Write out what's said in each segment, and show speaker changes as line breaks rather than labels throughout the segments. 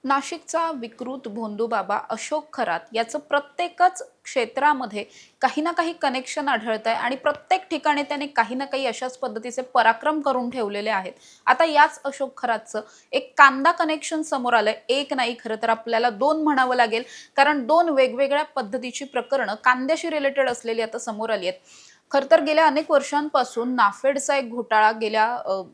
नाशिकचा विकृत भोंदूबाबा अशोक खरात याचं प्रत्येकच क्षेत्रामध्ये काही ना काही कनेक्शन आढळत आहे आणि प्रत्येक ठिकाणी त्याने काही ना काही अशाच पद्धतीचे पराक्रम करून ठेवलेले आहेत। आता याच अशोक खरातचं एक कांदा कनेक्शन समोर आलंय। एक नाही, खरं तर आपल्याला दोन म्हणावं लागेल, कारण दोन वेगवेगळ्या पद्धतीची प्रकरणं कांद्याशी रिलेटेड असलेली आता समोर आली आहेत। खरं तर गेल्या अनेक वर्षांपासून नाफेडचा एक घोटाळा गेल्या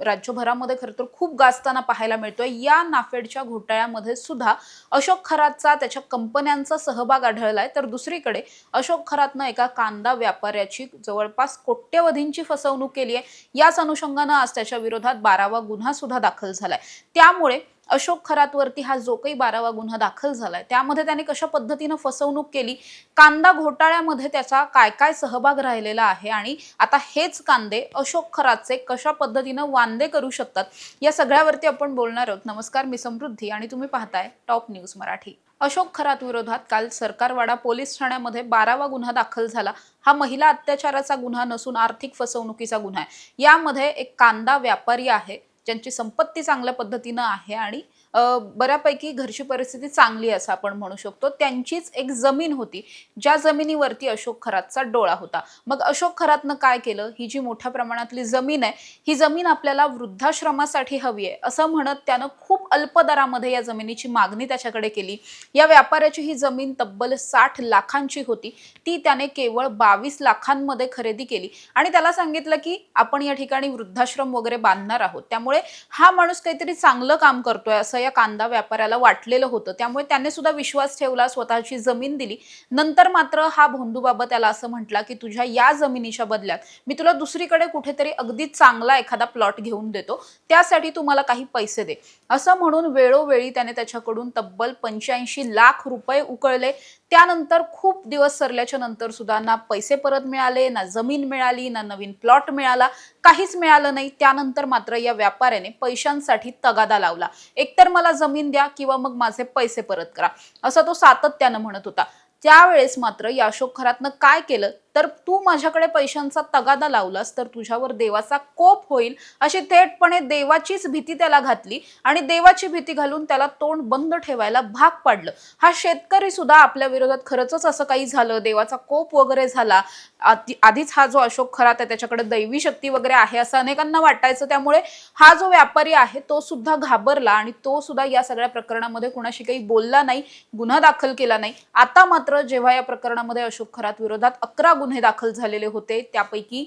राज्यभरामध्ये खरं तर खूप गाजताना पाहायला मिळतोय। या नाफेडच्या घोटाळ्यामध्ये सुद्धा अशोक खरातचा त्याच्या कंपन्यांचा सहभाग आढळलाय, तर दुसरीकडे अशोक खरातनं एका कांदा व्यापाऱ्याची जवळपास कोट्यवधींची फसवणूक केली आहे। याच अनुषंगानं आज त्याच्या विरोधात 12वा गुन्हा सुद्धा दाखल झालाय। त्यामुळे अशोक खरातवरती हा जो काही 12वा गुन्हा दाखल झालाय त्यामध्ये त्याने कशा पद्धतीने फसवणूक केली, कांदा घोटाळ्यामध्ये त्याचा काय काय सहभाग राहिलेला आहे आणि आता हेच कांदे अशोक खरातचे कशा पद्धतीने वांदे करू शकतात, या सगळ्यावरती आपण बोलणार आहोत। नमस्कार, मी समृद्धी आणि तुम्ही पाहताय टॉप न्यूज मराठी। अशोक खरात विरोधात काल सरकारवाडा पोलीस ठाण्यामध्ये 12वा गुन्हा दाखल झाला। हा महिला अत्याचाराचा गुन्हा नसून आर्थिक फसवणुकीचा गुन्हा आहे। यामध्ये एक कांदा व्यापारी आहे ज्यांची संपत्ती चांगल्या पद्धतीने आहे आणि बऱ्यापैकी घरची परिस्थिती चांगली असं आपण म्हणू शकतो। त्यांचीच एक जमीन होती, ज्या जमिनीवरती अशोक खरातचा डोळा होता। मग अशोक खरातनं काय केलं, ही जी मोठ्या प्रमाणातली जमीन आहे, ही जमीन आपल्याला वृद्धाश्रमासाठी हवी आहे असं म्हणत त्यानं खूप अल्प दरामध्ये या जमिनीची मागणी त्याच्याकडे केली। या व्यापाऱ्याची ही जमीन तब्बल 60 लाखांची होती, ती त्याने केवळ 22 लाखांमध्ये खरेदी केली आणि त्याला सांगितलं की आपण या ठिकाणी वृद्धाश्रम वगैरे बांधणार आहोत, त्यामुळे हा माणूस काहीतरी चांगलं काम करतोय असं या कांदा व्यापाऱ्याला वाटलेलं होतं। त्यामुळे त्याने सुद्धा विश्वास ठेवला, स्वतःची जमीन दिली। नंतर मात्र हा भोंदूबाबा त्याला असं म्हटला की तुझ्या या जमिनीच्या बदल्यात मी तुला दुसरीकडे कुठेतरी अगदी चांगला एखादा प्लॉट घेऊन देतो, त्यासाठी तू मला काही पैसे दे असं म्हणून वेळोवेळी त्याने त्याच्याकडून तब्बल 85 लाख रुपये उकळले। त्यानंतर खूप दिवस सरल्याच्या नंतर सुद्धा ना पैसे परत मिळाले, ना जमीन मिळाली, ना नवीन प्लॉट मिळाला, काहीच मिळालं नाही। त्यानंतर मात्र या व्यापाऱ्याने पैशांसाठी तगादा लावला, एकतर मला जमीन द्या किंवा मग माझे पैसे परत करा असं तो सातत्यानं म्हणत होता। त्यावेळेस मात्र या अशोक खरातनं काय केलं, तर तू माझ्याकडे पैशांचा तगादा लावलास तर तुझ्यावर देवाचा कोप होईल अशी थेटपणे देवाचीच भीती त्याला घातली आणि देवाची भीती घालून त्याला तोंड बंद ठेवायला भाग पाडलं। हा शेतकरी सुद्धा आपल्या विरोधात खरंच असं काही झालं, देवाचा कोप वगैरे झाला, आधीच हा जो अशोक खरात आहे त्याच्याकडे दैवी शक्ती वगैरे आहे असं अनेकांना वाटायचं, त्यामुळे हा जो व्यापारी आहे तो सुद्धा घाबरला आणि तो सुद्धा या सगळ्या प्रकरणामध्ये कुणाशी काही बोलला नाही, गुन्हा दाखल केला नाही। आता मात्र जेव्हा या प्रकरणामध्ये अशोक खरात विरोधात 11 गुन्हे दाखल झालेले होते, त्यापैकी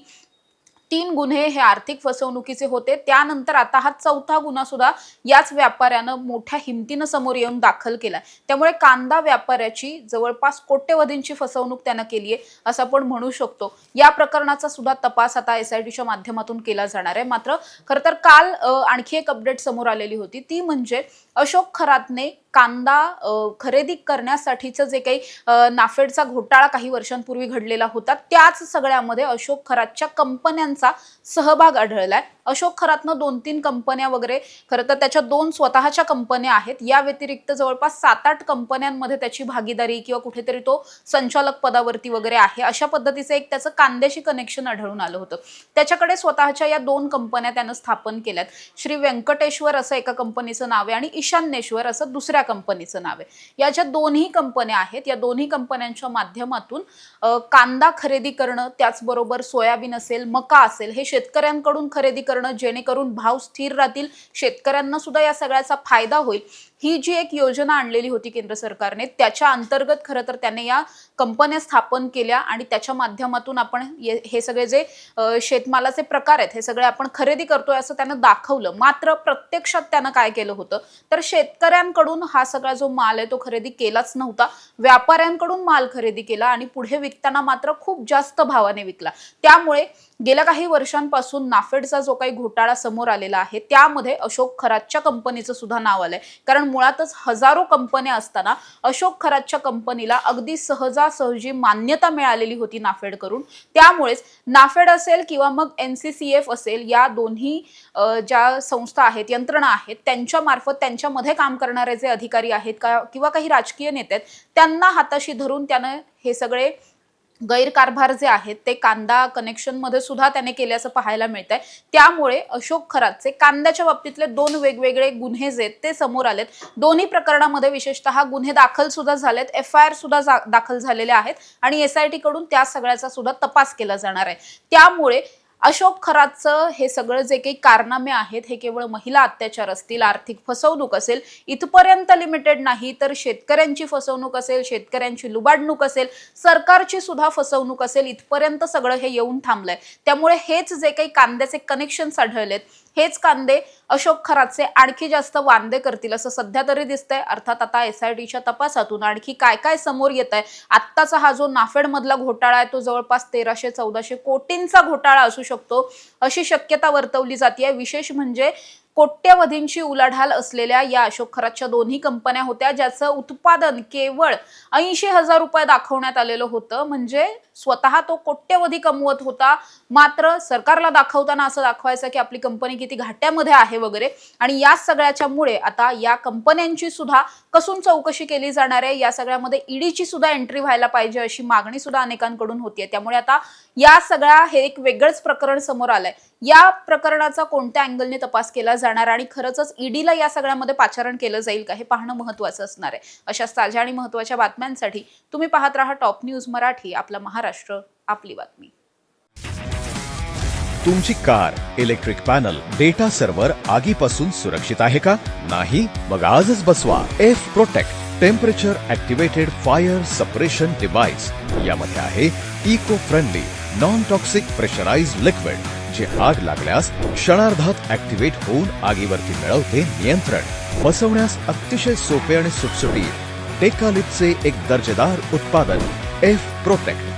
3 गुन्हे हे आर्थिक फसवणुकीचे होते। त्यानंतर आता हा 4था गुन्हा सुद्धा याच व्यापाऱ्यानं मोठ्या हिमतीनं समोर येऊन दाखल केला। त्यामुळे कांदा व्यापाऱ्याची जवळपास कोट्यवधींची फसवणूक त्यानं केली आहे असं आपण म्हणू शकतो। या प्रकरणाचा सुद्धा तपास आता एसआयटीच्या माध्यमातून केला जाणार आहे। मात्र खरं तर काल आणखी एक अपडेट समोर आलेली होती, ती म्हणजे अशोक खरातने कांदा खरेदी करण्यासाठीचं जे काही नाफेडचा घोटाळा काही वर्षांपूर्वी घडलेला होता, त्याच सगळ्यामध्ये अशोक खरातच्या कंपन्यांचा सहभाग आढळलाय। अशोक खरातनं 2-3 कंपन्या वगैरे, खरं तर त्याच्या 2 स्वतःच्या कंपन्या आहेत, या व्यतिरिक्त जवळपास 7-8 कंपन्यांमध्ये त्याची भागीदारी किंवा कुठेतरी तो संचालक पदावरती वगैरे आहे, अशा पद्धतीचं एक त्याचं कांद्याशी कनेक्शन आढळून आलं होतं। त्याच्याकडे स्वतःच्या या 2 कंपन्या त्यानं स्थापन केल्यात। श्री व्यंकटेश्वर असं एका कंपनीचं नाव आहे आणि ईशान्येश्वर असं दुसऱ्या कंपनीचं नाव आहे। या ज्या दोन्ही कंपन्या आहेत, या दोन्ही कंपन्यांच्या माध्यमातून कांदा खरेदी करणं, त्याचबरोबर सोयाबीन असेल, मका असेल, हे शेतकऱ्यांकडून खरेदी करणं जेणेकरून भाव स्थिर राहतील, शेतकऱ्यांना सुद्धा या सगळ्याचा फायदा होईल, ही जी एक योजना आणलेली होती केंद्र सरकारने, त्याच्या अंतर्गत खरं तर त्याने या कंपन्या स्थापन केल्या आणि त्याच्या माध्यमातून आपण हे सगळे जे शेतमालाचे प्रकार आहेत हे सगळे आपण खरेदी करतोय असं त्यानं दाखवलं। मात्र प्रत्यक्षात त्यानं काय केलं होतं, तर शेतकऱ्यांकडून हा सगळा जो माल आहे तो खरेदी केलाच नव्हता, व्यापाऱ्यांकडून माल खरेदी केला आणि पुढे विकताना मात्र खूप जास्त भावाने विकला। त्यामुळे गेल्या काही वर्षांपासून नाफेडचा जो काही घोटाळा समोर आलेला आहे त्यामध्ये अशोक खरातच्या कंपनीचं सुद्धा नाव आलंय, कारण मुळातच हजारो कंपन्या असताना अशोक खरातच्या कंपनीला अगदी सहजासहजी मान्यता मिळालेली होती नाफेड करून। त्यामुळेच नाफेड असेल किंवा मग NCCF असेल, या दोन्ही ज्या संस्था आहेत, यंत्रणा आहेत, त्यांच्या मार्फत त्यांच्यामध्ये काम करणारे जे अधिकारी आहेत किंवा काही राजकीय नेते आहेत, त्यांना हाताशी धरून त्यानं हे सगळे गैरकारभार जे आहेत ते कांदा कनेक्शनमध्ये सुद्धा त्याने केल्याचं पाहायला मिळत आहे. त्यामुळे अशोक खरातचे कांद्याच्या बाबतीतले 2 वेगवेगळे गुन्हे जे आहेत ते समोर आलेत. दोन्ही प्रकरणामध्ये विशेषतः गुन्हे दाखल सुद्धा झालेत, FIR सुद्धा दाखल झालेले आहेत आणि SIT कडून त्या सगळ्याचा सुद्धा तपास केला जाणार आहे. त्यामुळे अशोक खरातचं हे सगळं जे काही कारनामे आहेत हे केवळ महिला अत्याचार असतील, आर्थिक फसवणूक असेल, इथपर्यंत लिमिटेड नाही तर शेतकऱ्यांची फसवणूक असेल, शेतकऱ्यांची लुबाडणूक असेल, सरकारची सुद्धा फसवणूक असेल, इथपर्यंत सगळं हे येऊन थांबलंय. त्यामुळे हेच जे काही कांद्याचे कनेक्शन्स आढळलेत हेच कांदे अशोक खरातचे आणखी जास्त वांदे करतील असं सध्या तरी दिसतंय. अर्थात आता SITच्या तपासातून आणखी काय काय समोर येत आहे. आत्ताचा हा जो नाफेड मधला घोटाळा आहे तो जवळपास 1300-1400 कोटींचा घोटाळा असू शकतो अशी शक्यता वर्तवली जाते. विशेष म्हणजे कोट्यवधींची उलाढाल असलेल्या या अशोक खरातच्या दोन्ही कंपन्या होत्या ज्याचं उत्पादन केवळ 80,000 रुपये दाखवण्यात आलेलं होतं. म्हणजे स्वतः तो कोट्यवधी कमवत होता, मात्र सरकारला दाखवताना असं दाखवायचं की आपली कंपनी किती घाट्यामध्ये आहे वगैरे. आणि या सगळ्याच्या मुळे आता या कंपन्यांची सुद्धा कसून चौकशी केली जाणार आहे. या सगळ्यामध्ये ईडीची सुद्धा एंट्री व्हायला पाहिजे अशी मागणी सुद्धा अनेकांकडून होतीये. त्यामुळे आता या सगळ्या हे एक वेगळंच प्रकरण समोर आलंय. या प्रकरणाचा कोणत्या अँगलने तपास केला जाणार आणि खरंच ईडीला या सगळ्यामध्ये पाचारण केलं जाईल का हे पाहणं महत्त्वाचं असणार आहे. अशा ताज्या आणि महत्त्वाच्या बातम्यांसाठी तुम्ही पाहत राहा टॉप न्यूज मराठी, आपला महाराष्ट्र आपली बातमी.
तुमची car, electric panel, data server आगीपासून सुरक्षित आहे का? नाही? मग आजच बसवा F protect temperature activated fire suppression device. यामध्ये आहे eco friendly non toxic pressurised liquid जे आग लागल्यास क्षणार्धात ऍक्टिव्हेट होऊन आगीवरती मिळवते नियंत्रण. बसवण्यास अतिशय सोपे आणि सुटसुटीत टेकालिपचे एक दर्जेदार उत्पादन एफ प्रोटेक्ट.